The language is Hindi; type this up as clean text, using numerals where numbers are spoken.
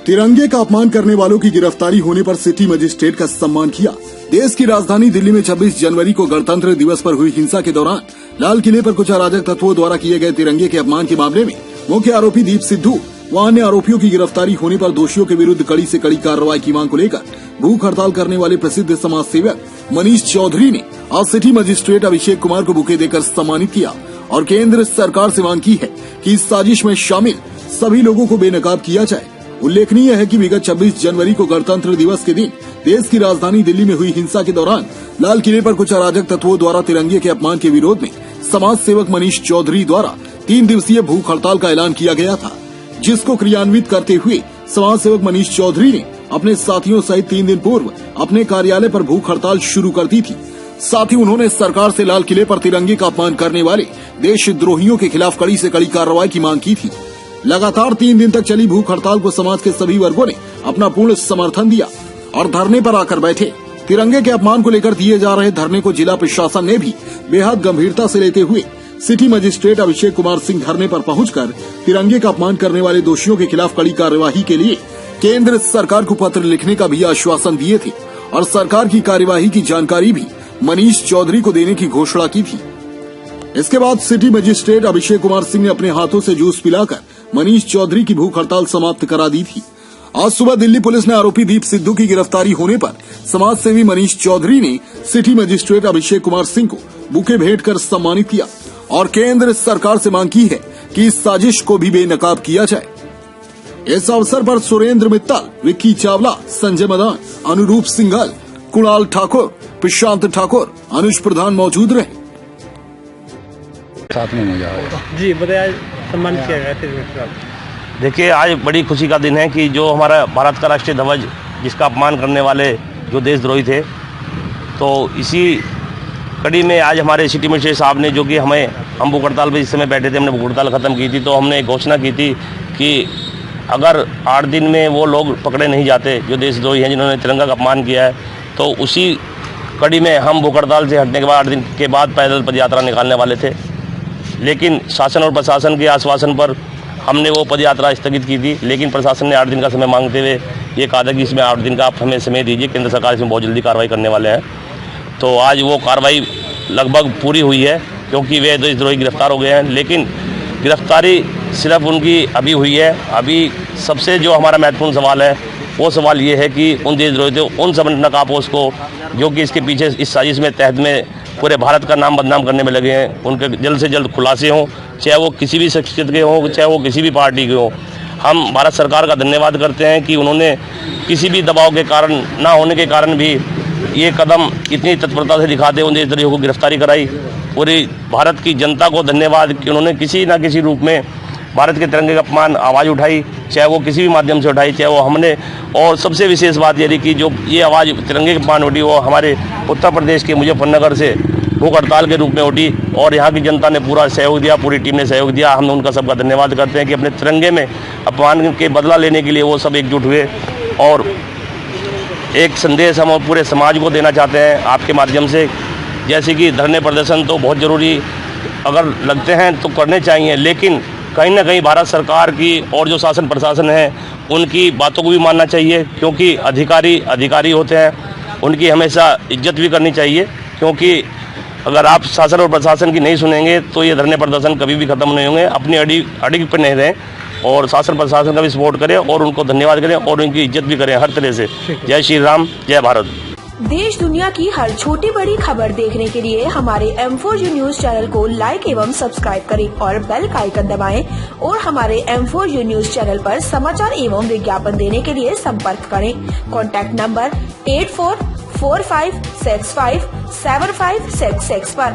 तिरंगे का अपमान करने वालों की गिरफ्तारी होने पर सिटी मजिस्ट्रेट का सम्मान किया। देश की राजधानी दिल्ली में 26 जनवरी को गणतंत्र दिवस पर हुई हिंसा के दौरान लाल किले पर कुछ अराजक तत्वों द्वारा किए गए तिरंगे के अपमान के मामले में मुख्य आरोपी दीप सिद्धू व अन्य आरोपियों की गिरफ्तारी होने पर दोषियों के विरुद्ध कड़ी से कड़ी कार्रवाई की मांग को लेकर भूख हड़ताल करने वाले प्रसिद्ध समाज सेवक मनीष चौधरी ने आज सिटी मजिस्ट्रेट अभिषेक कुमार को बुके देकर सम्मानित किया और केंद्र सरकार से मांग की है कि इस साजिश में शामिल सभी लोगों को बेनकाब किया जाए। उल्लेखनीय है कि विगत 26 जनवरी को गणतंत्र दिवस के दिन देश की राजधानी दिल्ली में हुई हिंसा के दौरान लाल किले पर कुछ अराजक तत्वों द्वारा तिरंगे के अपमान के विरोध में समाज सेवक मनीष चौधरी द्वारा 3 दिवसीय भूख हड़ताल का ऐलान किया गया था, जिसको क्रियान्वित करते हुए समाज सेवक मनीष चौधरी ने अपने साथियों सहित 3 दिन पूर्व अपने कार्यालय पर भूख हड़ताल शुरू कर दी थी। साथ ही उन्होंने सरकार से लाल किले पर तिरंगे का अपमान करने वाले देशद्रोहियों के खिलाफ कड़ी से कड़ी कार्रवाई की मांग की थी। लगातार 3 दिन तक चली भूख हड़ताल को समाज के सभी वर्गों ने अपना पूर्ण समर्थन दिया और धरने पर आकर बैठे। तिरंगे के अपमान को लेकर दिए जा रहे धरने को जिला प्रशासन ने भी बेहद गंभीरता से लेते हुए सिटी मजिस्ट्रेट अभिषेक कुमार सिंह धरने पर पहुंचकर तिरंगे का अपमान करने वाले दोषियों के खिलाफ कड़ी कार्यवाही के लिए केंद्र सरकार को पत्र लिखने का भी आश्वासन दिए थे और सरकार की कार्यवाही की जानकारी भी मनीष चौधरी को देने की घोषणा की थी। इसके बाद सिटी मजिस्ट्रेट अभिषेक कुमार सिंह ने अपने हाथों से जूस पिलाकर मनीष चौधरी की भूख हड़ताल समाप्त करा दी थी। आज सुबह दिल्ली पुलिस ने आरोपी दीप सिद्धू की गिरफ्तारी होने पर समाज सेवी मनीष चौधरी ने सिटी मजिस्ट्रेट अभिषेक कुमार सिंह को बुके भेंट कर सम्मानित किया और केंद्र सरकार से मांग की है कि इस साजिश को भी बेनकाब किया जाए। इस अवसर पर सुरेंद्र मित्तल, विक्की चावला, संजय मदान, अनुरूप सिंघल, कुणाल ठाकुर, प्रशांत ठाकुर, अनुज प्रधान मौजूद रहे। साथ में मजा आया जी, बताया सम्मान किया गया। देखिए, आज बड़ी खुशी का दिन है कि जो हमारा भारत का राष्ट्रीय ध्वज जिसका अपमान करने वाले जो देशद्रोही थे, तो इसी कड़ी में आज हमारे सिटी मजिस्ट्रेट साहब ने, जो कि हम भूख हड़ताल पर जिस समय बैठे थे, हमने भूख हड़ताल ख़त्म की थी, तो हमने घोषणा की थी कि अगर 8 दिन में वो लोग पकड़े नहीं जाते जो देशद्रोही हैं जिन्होंने तिरंगा का अपमान किया है, तो उसी कड़ी में हम भूख हड़ताल से हटने के बाद 8 दिन के बाद पैदल पदयात्रा निकालने वाले थे। लेकिन शासन और प्रशासन के आश्वासन पर हमने वो पदयात्रा स्थगित की थी, लेकिन प्रशासन ने 8 दिन का समय मांगते हुए ये कहा था कि इसमें 8 दिन का आप हमें समय दीजिए, केंद्र सरकार इसमें बहुत जल्दी कार्रवाई करने वाले हैं। तो आज वो कार्रवाई लगभग पूरी हुई है, क्योंकि वे देशद्रोही गिरफ्तार हो गए हैं। लेकिन गिरफ्तारी सिर्फ उनकी अभी हुई है। अभी सबसे जो हमारा महत्वपूर्ण सवाल है, वो सवाल ये है कि उन देशद्रोहियों, उन संगठन कापोस को जो कि इसके पीछे इस साजिश में तहत में पूरे भारत का नाम बदनाम करने में लगे हैं, उनके जल्द से जल्द खुलासे हों, चाहे वो किसी भी शख्सियत के हों, चाहे वो किसी भी पार्टी के हों। हम भारत सरकार का धन्यवाद करते हैं कि उन्होंने किसी भी दबाव के कारण ना होने के कारण भी ये कदम इतनी तत्परता से दिखाते उन देशद्रोहियों को गिरफ्तारी कराई। पूरी भारत की जनता को धन्यवाद कि उन्होंने किसी न किसी रूप में भारत के तिरंगे का अपमान आवाज़ उठाई, चाहे वो किसी भी माध्यम से उठाई, चाहे वो हमने। और सबसे विशेष बात यह रही कि जो ये आवाज़ तिरंगे के अपमान उठी, वो हमारे उत्तर प्रदेश के मुजफ्फरनगर से भूख हड़ताल के रूप में उठी और यहाँ की जनता ने पूरा सहयोग दिया, पूरी टीम ने सहयोग दिया। हम उनका सबका धन्यवाद करते हैं कि अपने तिरंगे में अपमान के बदला लेने के लिए वो सब एकजुट हुए। और एक संदेश हम पूरे समाज को देना चाहते हैं आपके माध्यम से, जैसे कि धरने प्रदर्शन तो बहुत ज़रूरी अगर लगते हैं तो करने चाहिए, लेकिन कहीं ना कहीं भारत सरकार की और जो शासन प्रशासन है उनकी बातों को भी मानना चाहिए, क्योंकि अधिकारी होते हैं, उनकी हमेशा इज्जत भी करनी चाहिए। क्योंकि अगर आप शासन और प्रशासन की नहीं सुनेंगे तो ये धरने प्रदर्शन कभी भी खत्म नहीं होंगे। अपनी अड़िग पर नहीं रहें और शासन प्रशासन का भी सपोर्ट करें और उनको धन्यवाद करें और उनकी इज्जत भी करें हर तरह से। जय श्री राम, जय भारत। देश दुनिया की हर छोटी बड़ी खबर देखने के लिए हमारे M4U न्यूज चैनल को लाइक एवं सब्सक्राइब करें और बेल का आइकन दबाएं और हमारे M4U न्यूज चैनल पर समाचार एवं विज्ञापन देने के लिए संपर्क करें। कॉन्टैक्ट नंबर 8445657566 पर।